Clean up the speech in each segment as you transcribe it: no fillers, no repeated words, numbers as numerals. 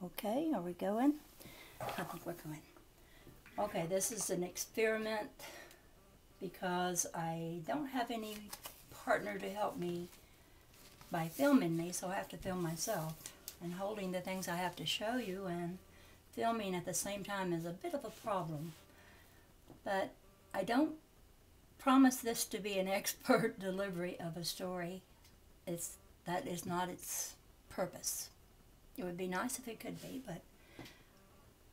Okay, are we going? I think we're going. Okay, this is an experiment because I don't have any partner to help me by filming me, so I have to film myself. And holding the things I have to show you and filming at the same time is a bit of a problem. But I don't promise this to be an expert delivery of a story. That is not its purpose. It would be nice if it could be, but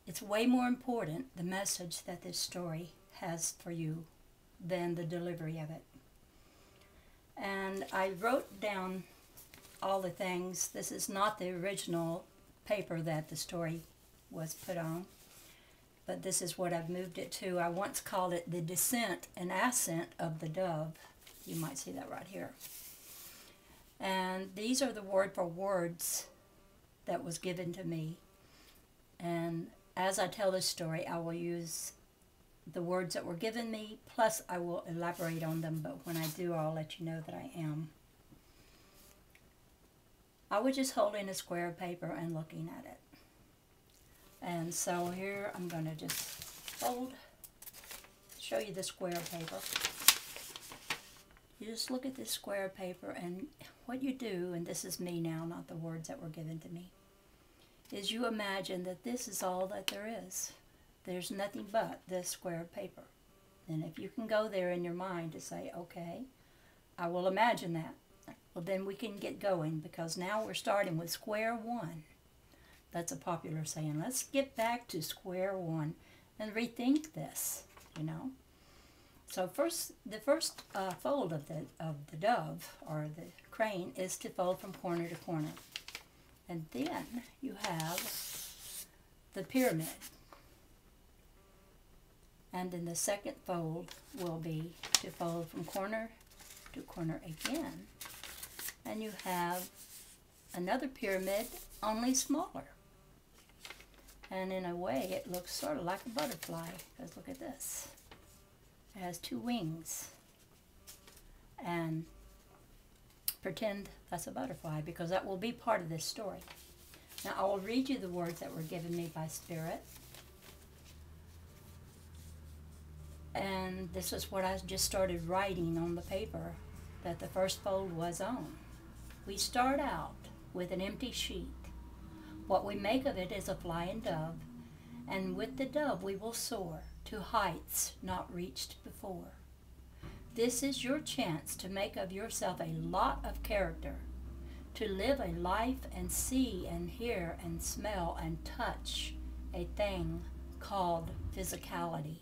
it's way more important, the message that this story has for you, than the delivery of it. And I wrote down all the things. This is not the original paper that the story was put on, but this is what I've moved it to. I once called it the descent and ascent of the dove. You might see that right here. And these are the word for words that was given to me. And as I tell this story, I will use the words that were given me, plus I will elaborate on them, but when I do, I'll let you know that I am. I was just holding a square of paper and looking at it. And so here I'm going to just show you the square of paper. You just look at this square of paper, and what you do, and this is me now, not the words that were given to me, is you imagine that this is all that there is. There's nothing but this square of paper. And if you can go there in your mind to say, okay, I will imagine that, well, then we can get going, because now we're starting with square one. That's a popular saying. Let's get back to square one and rethink this, you know. So the first fold of the dove, or the crane, is to fold from corner to corner. And then you have the pyramid. And then the second fold will be to fold from corner to corner again. And you have another pyramid, only smaller. And in a way, it looks sort of like a butterfly, because look at this. It has two wings. And pretend that's a butterfly, because that will be part of this story. Now, I will read you the words that were given me by Spirit. And this is what I just started writing on the paper that the first fold was on. We start out with an empty sheet. What we make of it is a flying dove, and with the dove we will soar to heights not reached before. This is your chance to make of yourself a lot of character, to live a life and see and hear and smell and touch a thing called physicality.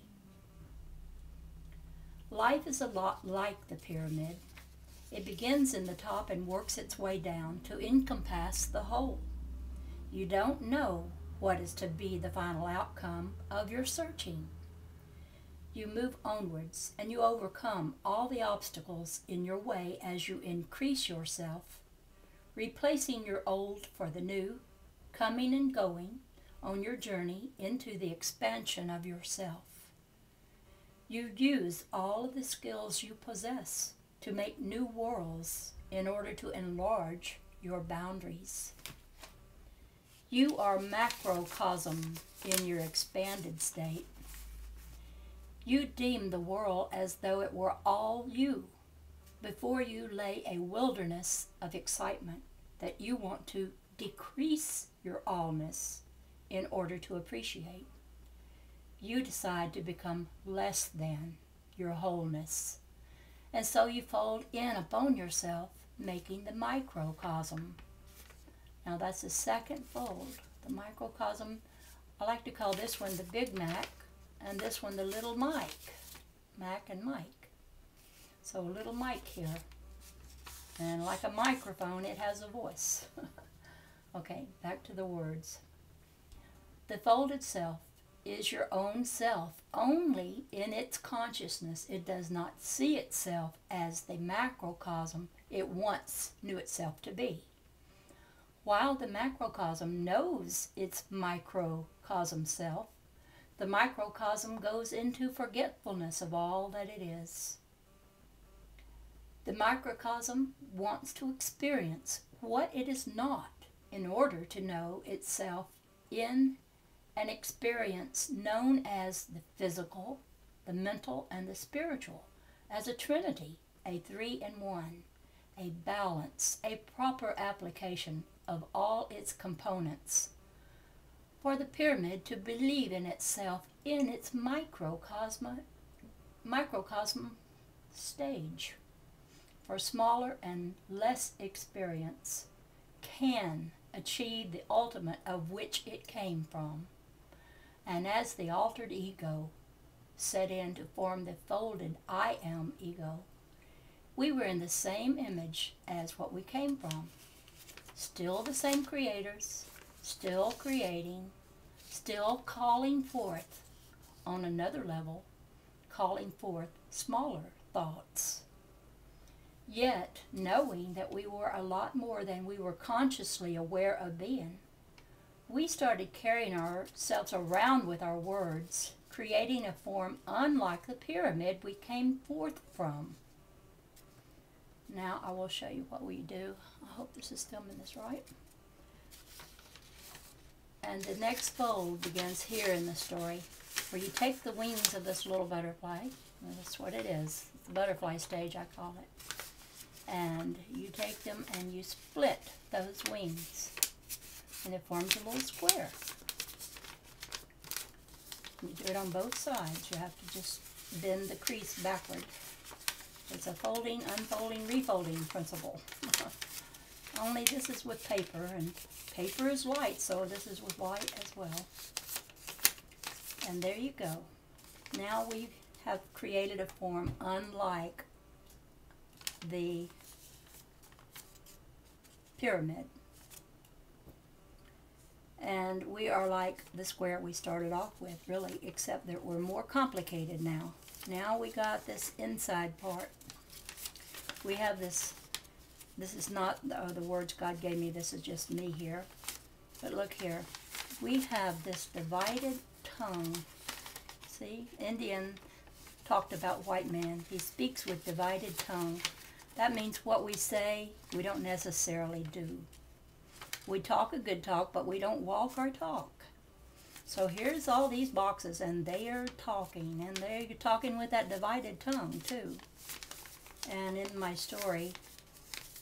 Life is a lot like the pyramid. It begins in the top and works its way down to encompass the whole. You don't know what is to be the final outcome of your searching. You move onwards and you overcome all the obstacles in your way as you increase yourself, replacing your old for the new, coming and going on your journey into the expansion of yourself. You use all of the skills you possess to make new worlds in order to enlarge your boundaries. You are macrocosm in your expanded state. You deem the world as though it were all you. Before you lay a wilderness of excitement that you want to decrease your allness in order to appreciate. You decide to become less than your wholeness. And so you fold in upon yourself, making the microcosm. Now that's the second fold, the microcosm. I like to call this one the Big Mac, and this one the Little Mike. Mac and Mike. So a little Mike here. And like a microphone, it has a voice. Okay, back to the words. The fold itself is your own self, only in its consciousness. It does not see itself as the macrocosm it once knew itself to be. While the macrocosm knows its microcosm self, the microcosm goes into forgetfulness of all that it is. The microcosm wants to experience what it is not in order to know itself in an experience known as the physical, the mental, and the spiritual, as a trinity, a three-in-one, a balance, a proper application of all its components. For the pyramid to believe in itself in its microcosm stage, for smaller and less experience, can achieve the ultimate of which it came from. And as the altered ego set in to form the folded I am ego, we were in the same image as what we came from. Still the same creators, still creating, still calling forth, on another level, calling forth smaller thoughts. Yet, knowing that we were a lot more than we were consciously aware of being, we started carrying ourselves around with our words, creating a form unlike the pyramid we came forth from. Now I will show you what we do. I hope this is filming this right. And the next fold begins here in the story, where you take the wings of this little butterfly, and that's what it is, it's the butterfly stage I call it, and you take them and you split those wings, and it forms a little square. You do it on both sides. You have to just bend the crease backward. It's a folding, unfolding, refolding principle. Only this is with paper, and paper is light, so this is with light as well. And there you go. Now we have created a form unlike the pyramid. And we are like the square we started off with, really, except that we're more complicated now. Now we got this inside part. We have this is not the words God gave me, this is just me here. But look here, we have this divided tongue. See, Indian talked about white man. He speaks with divided tongue. That means what we say, we don't necessarily do. We talk a good talk, but we don't walk our talk. So here's all these boxes, and they are talking, and they're talking with that divided tongue too. And in my story,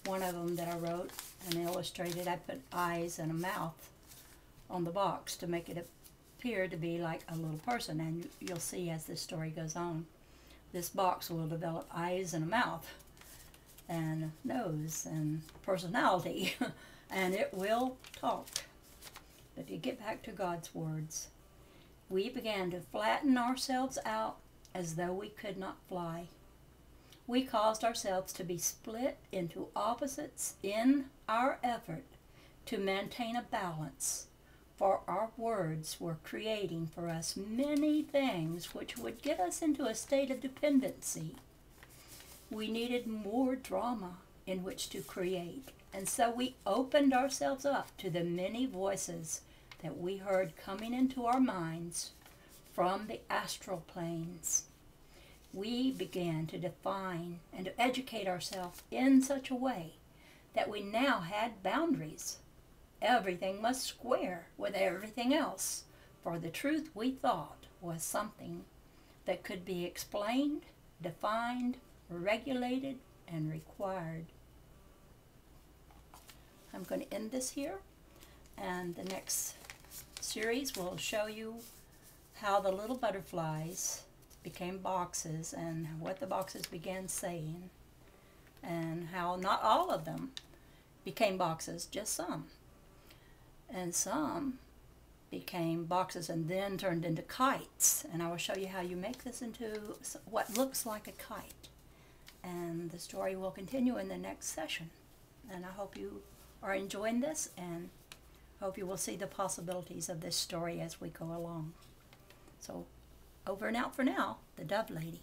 one of them that I wrote and illustrated, I put eyes and a mouth on the box to make it appear to be like a little person. And you'll see as this story goes on, this box will develop eyes and a mouth and a nose and personality, and it will talk. But if you get back to God's words, we began to flatten ourselves out as though we could not fly. We caused ourselves to be split into opposites in our effort to maintain a balance, for our words were creating for us many things which would get us into a state of dependency. We needed more drama in which to create, and so we opened ourselves up to the many voices that we heard coming into our minds from the astral planes. We began to define and to educate ourselves in such a way that we now had boundaries. Everything must square with everything else, for the truth we thought was something that could be explained, defined, regulated, and required. I'm going to end this here, and the next series will show you how the little butterflies became boxes and what the boxes began saying, and how not all of them became boxes, just some. And some became boxes and then turned into kites, and I will show you how you make this into what looks like a kite. And the story will continue in the next session, and I hope you are enjoying this, and hope you will see the possibilities of this story as we go along. So over and out for now, the Dove Lady.